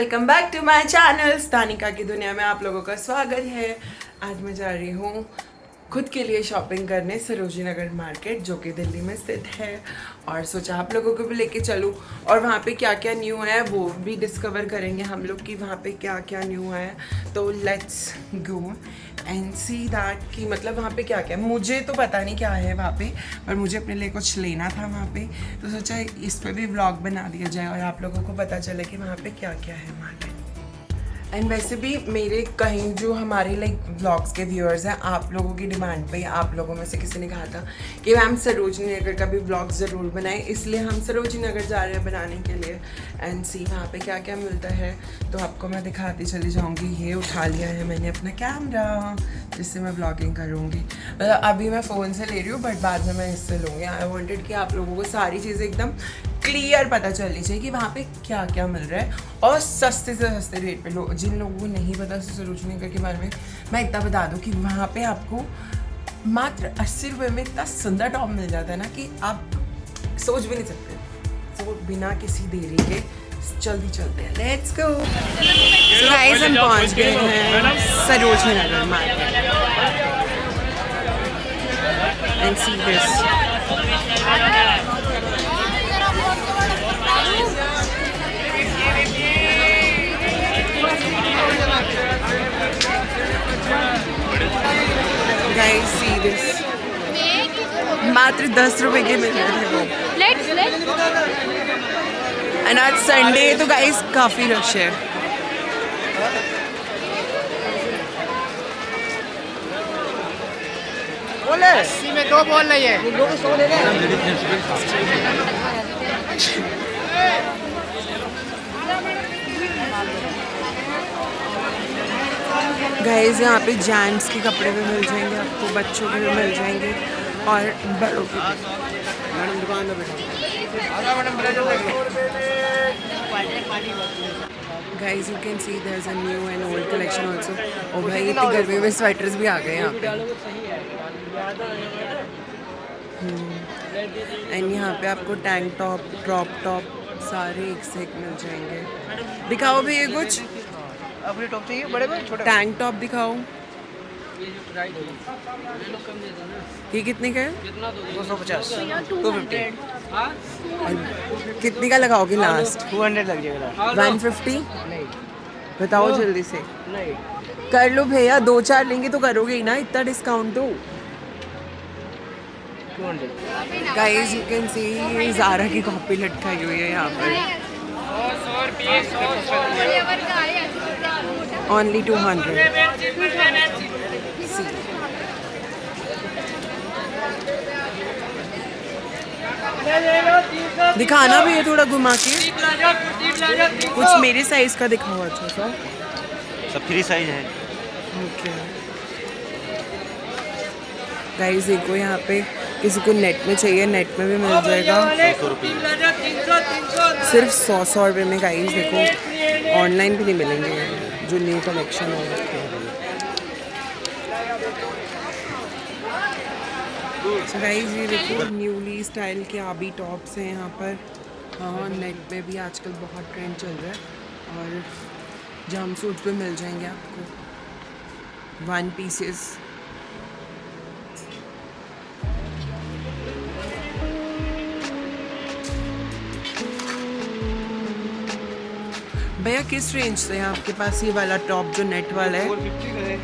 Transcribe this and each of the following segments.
Welcome back to my channel Sthanika की दुनिया में आप लोगों का स्वागत है। आज मैं जा रही हूँ खुद के लिए शॉपिंग करने सरोजिनी नगर मार्केट जो कि दिल्ली में स्थित है, और सोचा आप लोगों को भी लेके चलूँ और वहाँ पे क्या क्या न्यू है वो भी डिस्कवर करेंगे हम लोग कि वहाँ पे क्या क्या न्यू है। तो let's go and see that कि मतलब वहाँ पे क्या क्या, मुझे तो पता नहीं क्या है वहाँ पे, पर मुझे अपने लिए कुछ लेना था वहाँ पे, तो सोचा इस पे भी व्लॉग बना दिया जाए और आप लोगों को पता चले कि वहाँ पे क्या क्या है मार्केट। एंड वैसे भी मेरे कहीं जो हमारे लाइक व्लॉग्स के व्यूअर्स हैं, आप लोगों की डिमांड पे आप लोगों में से किसी ने कहा था कि मैम सरोजिनी नगर का भी व्लॉग ज़रूर बनाएं, इसलिए हम सरोजिनी नगर जा रहे हैं बनाने के लिए। एंड सी वहाँ पे क्या क्या मिलता है तो आपको मैं दिखाती चली जाऊँगी। ये उठा लिया है मैंने अपना कैमरा जिससे मैं व्लॉगिंग करूँगी। मतलब अभी मैं फ़ोन से ले रही हूँ बट बाद में मैं इससे लूँगी। आई वॉन्टेड कि आप लोगों को सारी चीज़ें एकदम क्लियर पता चलनी चाहिए कि वहाँ पे क्या क्या मिल रहा है और सस्ते से सस्ते रेट पे। जिन लोगों को नहीं पता सरोजिनी नगर के बारे में, मैं इतना बता दूँ कि वहाँ पे आपको मात्र 80 रुपये में इतना सुंदर टॉप मिल जाता है ना कि आप सोच भी नहीं सकते। तो बिना किसी देरी के जल्दी चलते हैं, लेट्स गो। सो गाइस हम पहुँच गए हैं Sarojini Nagar market and see this. Guys, see this. मात्र 10 रुपए के मिल रहे थे वो। एंड आज संडे तो गाइस काफी रश है। बोले 80 में 2 बोल रही है। लोग 100 ले रहे गाइस यहाँ पे जेंट्स के कपड़े भी मिल जाएंगे आपको, बच्चों के भी मिल जाएंगे और बड़ों के भी। मैडम दुकान में guys you can see there is a new and old collection also. ओ भाई इतनी गर्मी में स्वेटर्स भी आ गए यहाँ पे। एंड यहाँ पे आपको टैंक टॉप, क्रॉप टॉप सारे एक से एक मिल जाएंगे। दिखाओ भैया कुछ अपने टॉप चाहिए बड़े में छोटा टैंक टॉप दिखाओ। ये कितने का है? 250 250 और कितने का लगाओगे लास्ट? 200 लग जाएगा। 150 नहीं बताओ जल्दी से। नहीं कर लो भैया, 2-4 लेंगे तो करोगे ही ना, इतना डिस्काउंट दो। 200 गाइस यू कैन सी ये ज़ारा की कॉपी लटकाई हुई है यहाँ पर। ओनली 200। दिखाना भी है थोड़ा घुमा के, कुछ मेरे साइज का दिखाओ। अच्छा सा सब फ्री साइज है। ओके गाइस देखो यहाँ पे किसी को नेट में चाहिए, नेट में भी मिल जाएगा। 100 रुपये सिर्फ 100 रुपये में। गाइस देखो ऑनलाइन भी नहीं मिलेंगे जो न्यू कलेक्शन हो रखे हैं। सो गाइस ये देखो न्यूली स्टाइल के आबी टॉप्स हैं यहाँ पर। हाँ नेट पे भी आजकल बहुत ट्रेंड चल रहा है और जंप सूट पे मिल जाएंगे आपको 1 पीसेस। भैया किस रेंज से है आपके पास ये वाला टॉप जो नेट वाला है? 450 का है।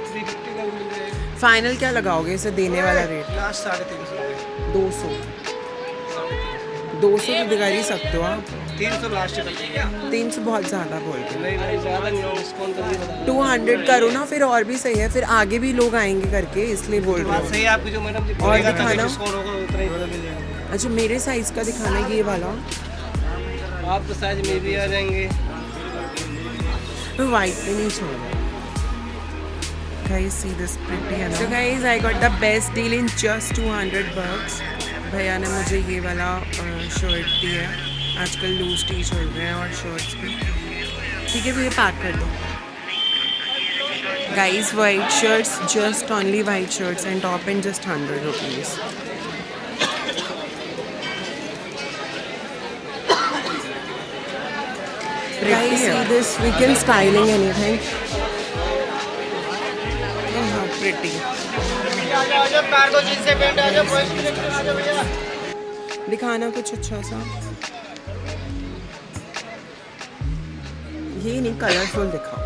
350 का मिल जाएगा। फाइनल क्या लगाओगे इसे देने वाला रेट? लास्ट 350 रुपये। 200 200 तो दिखा ही सकते हो आप। 300 लास्ट तक। 300 बहुत ज़्यादा बोल रहे नहीं भाई ज़्यादा नहीं, डिस्काउंट कर दिया। 200 करो ना, फिर और भी सही है, फिर आगे भी लोग आएंगे करके, इसलिए बोल रहे बात हो। सही है आपकी जो मैडम जी और बोलेगा दिखाना। डिस्काउंट होगा उतना ही मिल जाएगा। अच्छा मेरे साइज़ का दिखाना ये वाला। आप तो साइज में भी आ जाएंगे। तो वाइट पे नहीं छोड़। Guys see this pretty है ना। So guys I got the best deal in just 200 bucks। भैया ने मुझे ये वाला शर्ट दिया है। आजकल लूज टी चल रहे हैं और शर्ट्स भी। ठीक है भैया पैक कर दो। Guys white shirts, just only white shirts and top in just 100 rupees। Guys, see this, we can styling anything. Pretty. Cargo jeans से पैंट आ जाओ, बॉयज कलेक्शन आ जाओ भैया। दिखाना कुछ अच्छा सा। ये नहीं, कलरफुल दिखाओ।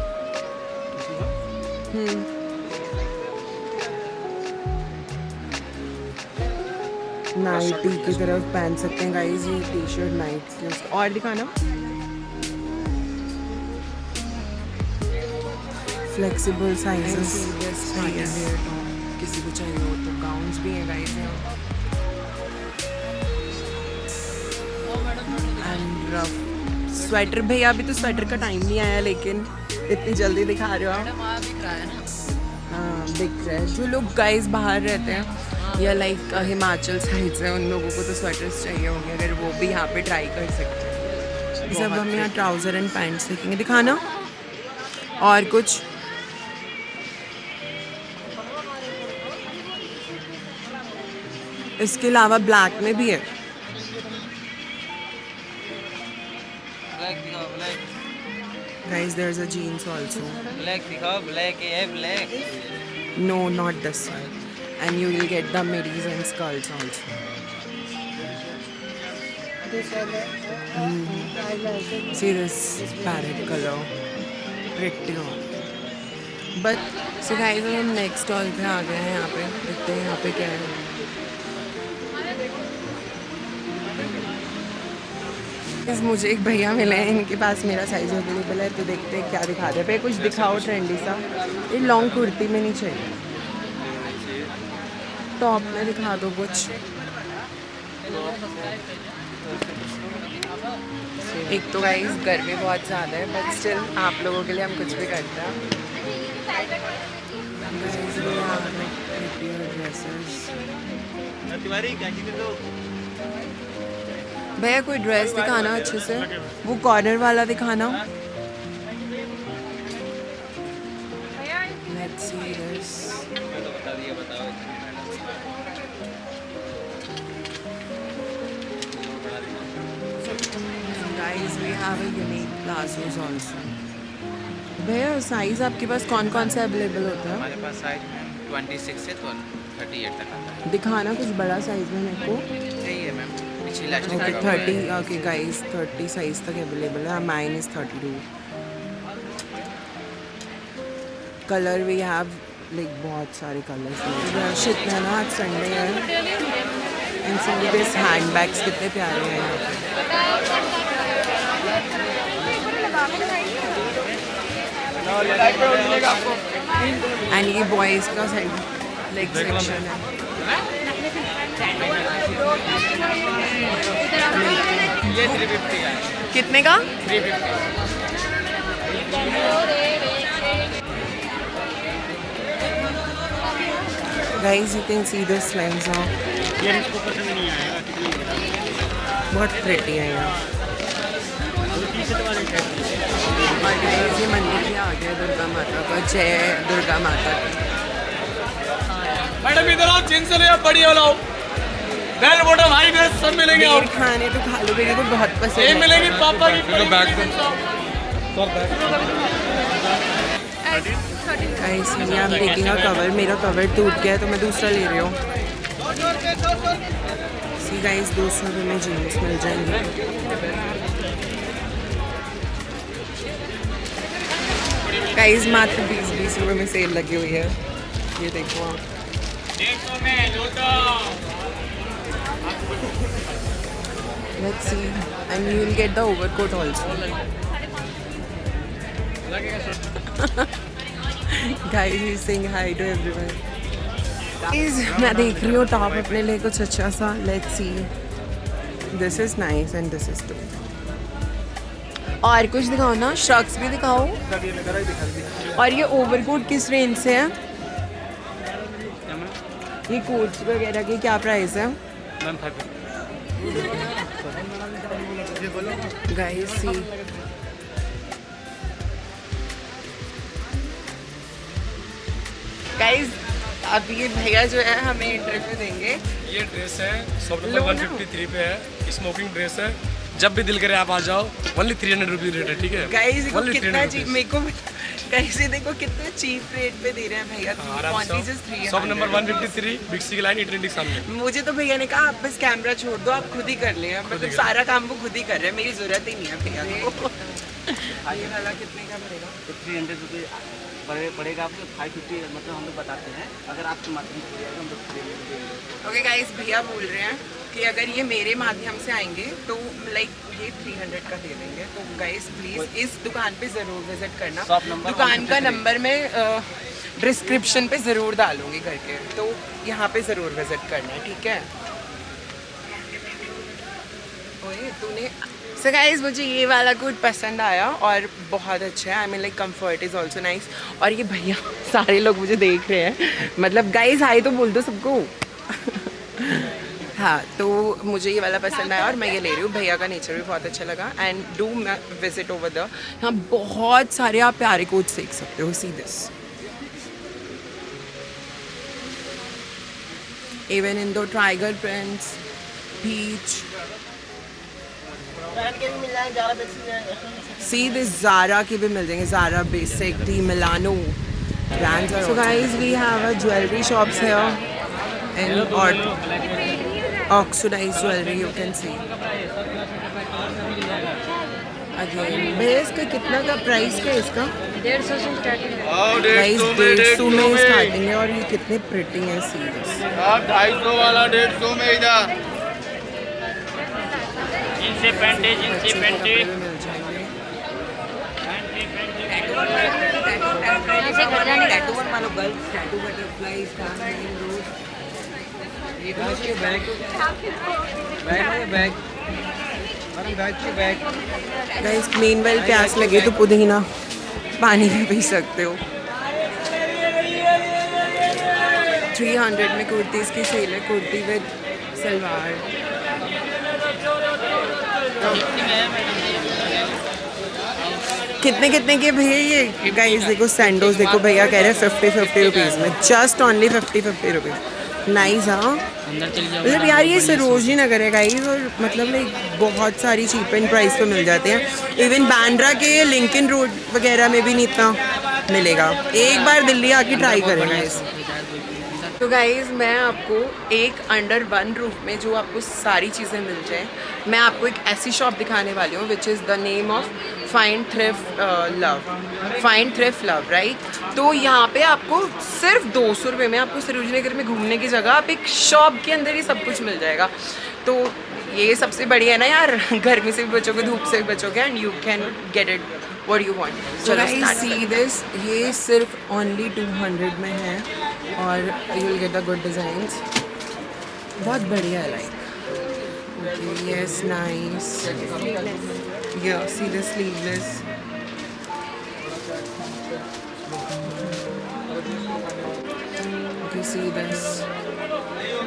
नाइटी की तरफ पहन सकते हैं गाइस, ये टी शर्ट नाइट के। और दिखाना। फ्लेक्सिबल साइजेस, किसी को चाहिए हो तो गाउन्स भी हैं गाइस यहाँ। एंड रफ स्वेटर, भैया अभी तो स्वेटर का टाइम नहीं आया, लेकिन इतनी जल्दी दिखा रहे हो आप। हाँ दिख रहा है। जो लोग गाइस बाहर रहते हैं या लाइक हिमाचल साइड से, उन लोगों को तो स्वेटर्स चाहिए होंगे, अगर वो भी यहाँ पे ट्राई कर सकते हैं। सब हम यहाँ ट्राउज़र एंड पैंट्स देखेंगे। दिखाना और कुछ। इसके अलावा ब्लैक में भी है। Guys, there's a jeans also. Black दिखाओ, ब्लैक है, black. No, not this one. And you will get the middies and skirts also. See this parrot color, pretty on. But so guys, हम next stall पे आ गए हैं। यहाँ पे देखते हैं यहाँ पे क्या है। मुझे एक भैया मिले हैं, इनके पास मेरा साइज अवेलेबल है, तो देखते हैं क्या दिखा रहे हैं। भैया कुछ दिखाओ ट्रेंडी सा। ये लॉन्ग कुर्ती में नहीं चाहिए, टॉप में दिखा दो कुछ। एक तो गाइस गर्मी बहुत ज़्यादा है, बट स्टिल आप लोगों के लिए हम कुछ भी करते हैं। भैया कोई ड्रेस दिखाना अच्छे से, वो कॉर्नर वाला दिखाना। Let's see this. Guys, we have a unique plazos also. भैया साइज आपके पास कौन कौन से अवेलेबल होता है? हमारे पास साइज 26 से 38 तक आता है। दिखाना कुछ बड़ा साइज में मेरे को। यही है ma'am. Okay 30, okay guys 30 size तक अवेलेबल है। Mine is 32। Colour we have like बहुत सारे कलर्स। रश इतना है ना, आज संडे है। इन सी दिस हैंड बैग्स कितने प्यारे हैं यहाँ पे। एंड ये बॉयज़ का साइड लेग सेक्शन है। ये 350 का है। कितने का? 350। Guys, you can see this lens now. ये इसको पसंद नहीं आएगा, बहुत प्रिटी है यार। टी-शर्ट वाले टाइप। और guys, ये मंदिर भी आ गया दुर्गा माता का। जय दुर्गा माता की। मैडम इधर आओ, जींस ले आओ, बड़ी वाला आओ, बेल बॉटम हाई वेस्ट सब मिलेंगे। और खाने तो खा लो, मेरे को बहुत पसंद ये है। मिलेगी पापा की बैग में। गाइस, ये आप देखिएगा कवर, मेरा कवर टूट गया है तो मैं दूसरा ले रही हूँ। सी गाइस, 200 रुपये में जीन्स मिल जाएंगे। गाइस मात्र 20-20 रुपये में सेल लगी हुई है। ये देखो आप। Let's see, and you will get the overcoat also. Guys, he's saying hi to everyone. Guys, मैं देख रही हूँ टॉप अपने लिए कुछ अच्छा सा। Let's see. This is nice and this is too. और कुछ दिखाओ ना, श्रग्स भी दिखाओ। और ये ओवरकोट किस रेंज से है? ये कोट्स वगैरह की क्या प्राइस है? गाइस सी, गाइस अब ये भैया जो है हमें इंटरव्यू देंगे। ये ड्रेस है, शॉप नंबर 153 पे है, स्मोकिंग ड्रेस है, जब भी दिल करे आप आ जाओ। ओनली 300 रुपीज रेट है, ठीक है? गाइस देखो Only कितना 300 चीप, मेरे को गाइस देखो कितना चीप रेट पे दे रहे हैं भैया। Only just 300 shop number 153 big C line इटरेंटी सामने। मुझे तो भैया ने कहा आप बस कैमरा छोड़ दो, आप खुद ही कर लें। मतलब सारा काम वो खुद ही कर रहे हैं, मेरी जरूरत ही नहीं है भैया को। ये वाला कितने का पड़ेगा? 300 रुपये पड़ेगा आपको। 550 मतलब हम लोग बताते हैं, अगर आपके माध्यम से जाएगा हम लोग फ्री में देंगे। ओके गाइस, भैया बोल रहे हैं कि अगर ये मेरे माध्यम से आएंगे तो लाइक ये 300 का दे देंगे। तो गाइस प्लीज़ इस दुकान पे ज़रूर विजिट करना। शॉप नंबर दुकान का नंबर मैं डिस्क्रिप्शन पे ज़रूर डालूंगी करके, तो यहाँ पे ज़रूर विजिट करना, ठीक है? ओए तूने सो गाइस, मुझे ये वाला कोट पसंद आया और बहुत अच्छा है। I mean like comfort is also nice. और ये भैया सारे लोग मुझे देख रहे हैं, मतलब गाइस हाय तो बोल दो सबको। हाँ, तो मुझे ये वाला पसंद आया और मैं ये ले रही हूँ। भैया का नेचर भी बहुत अच्छा लगा and do visit over the. यहाँ बहुत सारे आप प्यारे कोट्स देख सकते हो। सी दिस, इवन इन दो tiger prints, peach, see this, Zara के भी मिल जाएंगे। Zara, basic, De Milano brands. So guys, we have a jewellery shops here in oxidized jewelry, you can see. Again, भैया इसका कितना का प्राइस क्या है इसका? 150 से स्टार्टिंग है। प्राइस 150 में स्टार्टिंग है और ये कितने प्रिटी हैं। सीरियस आप 250 वाला 150 में इधर। जींस पैंट है, जींस पैंट है। मिल जाएंगे। टैटू बनवा लो girls, tattoo butterfly guys meanwhile प्यास लगे तो पुदीना पानी भी पी सकते हो। 300 में कुर्तीज़ की सेल है, कुर्ती विद सलवार। कितने कितने के भैया ये? गाइस देखो सैंडोज देखो, भैया कह रहे हैं 50 रुपीज़ में, जस्ट ओनली 50 रुपीज़। नाइस। हाँ मतलब यार ये सरोजनी नगर है गाइस, और मतलब लाइक बहुत सारी चीप एंड प्राइस पे मिल जाते हैं। इवन बांद्रा के लिंकन रोड वगैरह में भी नहीं इतना मिलेगा। एक बार दिल्ली आके ट्राई करें गाइस। तो गाइस मैं आपको एक अंडर वन रूफ में जो आपको सारी चीज़ें मिल जाएं, मैं आपको एक ऐसी शॉप दिखाने वाली हूँ which is the name of find thrift love, right? तो यहाँ पे आपको सिर्फ 200 रुपये में आपको सरोजनी नगर में घूमने की जगह आप एक शॉप के अंदर ही सब कुछ मिल जाएगा। तो ये सबसे बढ़िया है ना यार, गर्मी से भी बचोगे, धूप से भी बचोगे and you can get it what you want. चलो सी दिस, ये सिर्फ ओनली 200 में है और you will get the good designs. बहुत बढ़िया है लाइक। Okay yes nice. या see the sleeveless. Okay see this,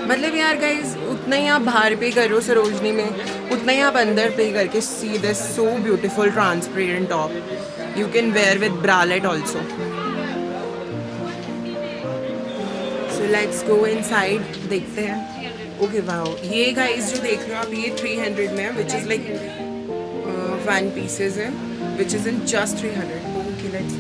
मतलब यार गाइज उतना ही आप बाहर पे करो सरोजनी में, उतना ही आप अंदर पे करके। See this so beautiful transparent top, you can wear with bralette also. So let's go inside, देखते हैं। ओके वाओ, ये गाइज जो देख रहे हो आप ये 300 में है, विच इज़ लाइक 1 पीसेज है, which is in just 300। Okay let's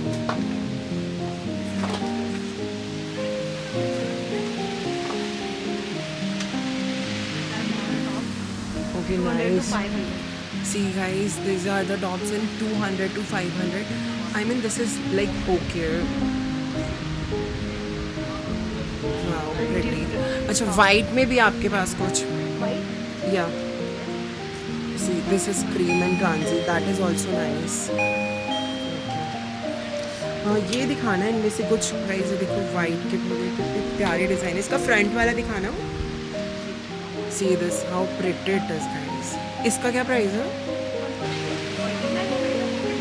okay, nice. See guys, these are the tops in 200 to 500. I mean this is like okay. Wow, pretty. अच्छा white में भी आपके पास कुछ? Yeah. See, this is cream and transit. That is also nice. हाँ ये दिखाना है इनमें से कुछ गाइस। देखो white के पूरे कितने प्यारे डिज़ाइन। इसका फ्रंट वाला दिखाना। See this, how pretty it is guys. इसका क्या प्राइस है?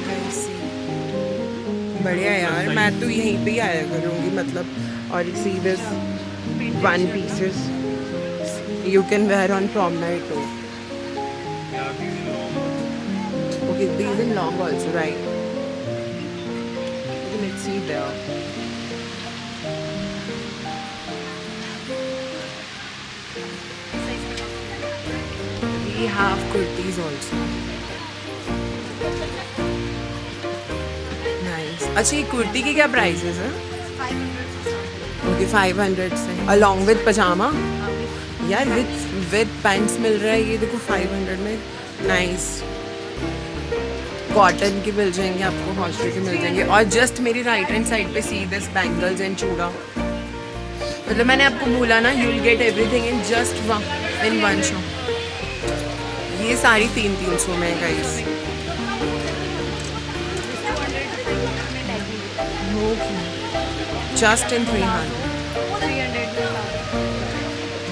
Guys, see. बढ़िया यार, मैं तो यहीं पे ही आया करूँगी मतलब। और see this 1 pieces you can wear on prom night too. Okay, these in long also, right? Okay, let's see there. we have kurtis also. Nice. अच्छा ये कुर्ती की क्या प्राइसेस है? 500 500 से along with pajama. यार with पैंट्स मिल रहा है ये देखो 500 में. नाइस. कॉटन के मिल जाएंगे आपको, हॉस्टल के मिल जाएंगे. और जस्ट मेरी राइट हैंड साइड पे सी दिस बैंगल्स एंड चूड़ा. मतलब मैंने आपको बोला ना, you will get everything in just in one shop. ये सारी 300 में guys. Just in 300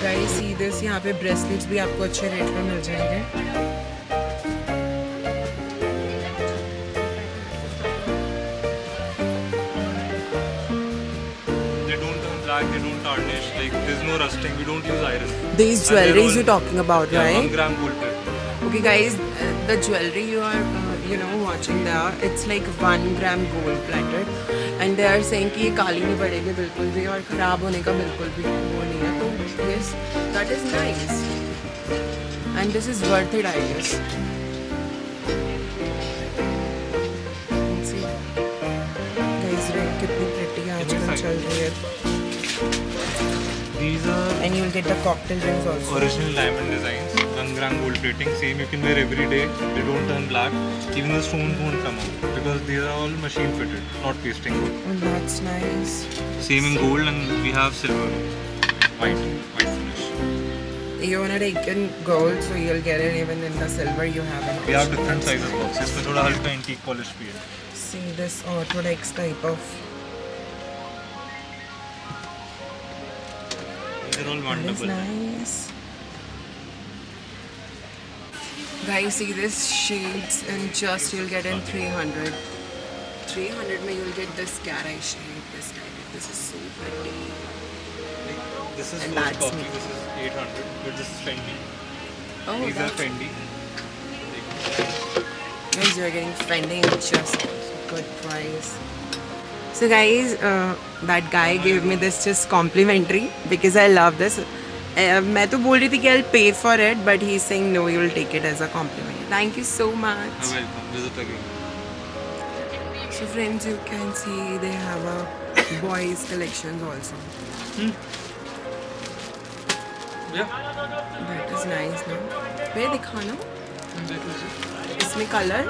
guys. See this. यहाँ पे ब्रेसलेट्स भी आपको अच्छे रेट में मिल जाएंगे. They don't tarnish, like there's no rusting, we don't use iron. These jewelries you're talking about, yeah, right? 1 gram gold plate. Okay guys, the jewelry you are watching there, it's like 1 gram gold plated and they are saying कि ये काली नहीं पड़ेगी बिल्कुल भी और ख़राब होने का बिल्कुल भी वो नहीं है. तो yes, that is nice and this is worth it I guess. See guys, कितनी pretty आजकल चल रही है. These are And you'll get the cocktail rings also. original diamond designs, 1 gram gold plating, same you can wear every day, they don't turn black, even the stones won't come out because these are all machine fitted, not pasting gold. Oh, that's nice. Same in gold and we have silver, white finish. You wanna take in gold, so you'll get it even in the silver you have. We have different sizes box, इसमें थोड़ा हल्का antique polish भी है. See this orthodox type of. These are all one That is double. nice. Guys, see this shades and just you'll get in 300. 300 में you'll get this cat eye shade. This is so pretty. This is And first that's copy, me. this is 800, but this is Fendi. Oh, These are that's Fendi. guys, you're getting Fendi at just good price. So guys, that guy gave me this just complimentary because I love this. मैं तो बोल रही थी कि I'll pay for it, but he's saying no, you'll take it as a compliment. Thank you so much. You're welcome, visit again. So friends, you can see they have a boys collections also. Yeah. That is nice, no? वे दिखाना. इसमें colour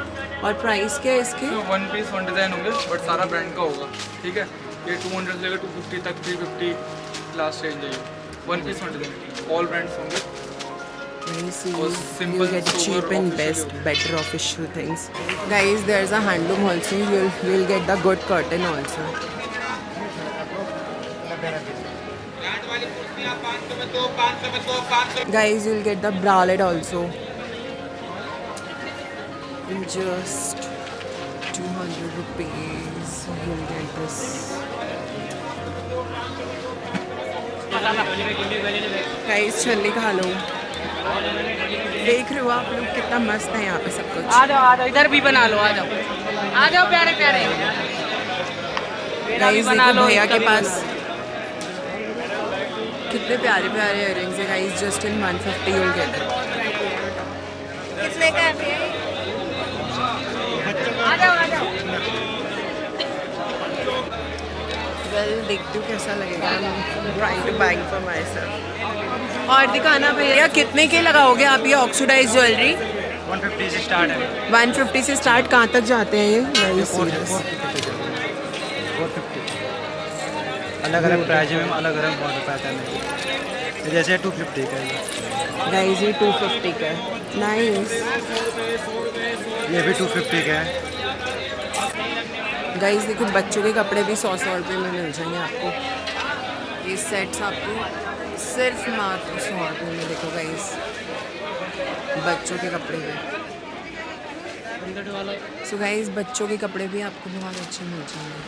और price क्या है इसके? तो 1 piece 1 design होंगे but सारा brand का होगा. ठीक है. ये 200 से लेकर 250 तक 350 लास्ट रेंज है. 1 पीस 1 डिज़ाइन ऑल ब्रांड्स होंगे. You simple, get sober, cheap and best, official. better official things. Guys, there's a handloom also. You'll get the good curtain also. Guys, you'll get the bralette also. In just 200 rupees, you'll get this. Guys, छल्ली खा लो. देख रहे हो आप लोग कितना मस्त है यहाँ पे सब कुछ. आ जाओ इधर भी बना लो. आ जाओ प्यारे प्यारे. गाइस देखो भैया के पास कितने प्यारे प्यारे इयररिंग्स है guys. Just in 150 you'll get it. कितने का है? आ जाओ. वेल देखती हूँ कैसा लगेगा. Trying to buy for myself. और दिखाना भैया कितने के लगाओगे आप ये ऑक्सीडाइज ज्वेलरी? 150 से स्टार्ट है. 150 से स्टार्ट. कहाँ तक जाते हैं ये? 450 अलग अलग प्राइस में अलग अलग मॉडल पैटर्न है. जैसे 250 का है. गाइस ये 250 का है. नाइस. ये भी 250 का है. गाइस देखो बच्चों के कपड़े भी 100 रुपये में मिल जाएंगे आपको. ये सेट्स आपको सिर्फ मात्र 100 रुपये में. देखो गाइस बच्चों के कपड़े भी. सो गाइस बच्चों के कपड़े भी आपको बहुत अच्छे मिल जाएंगे.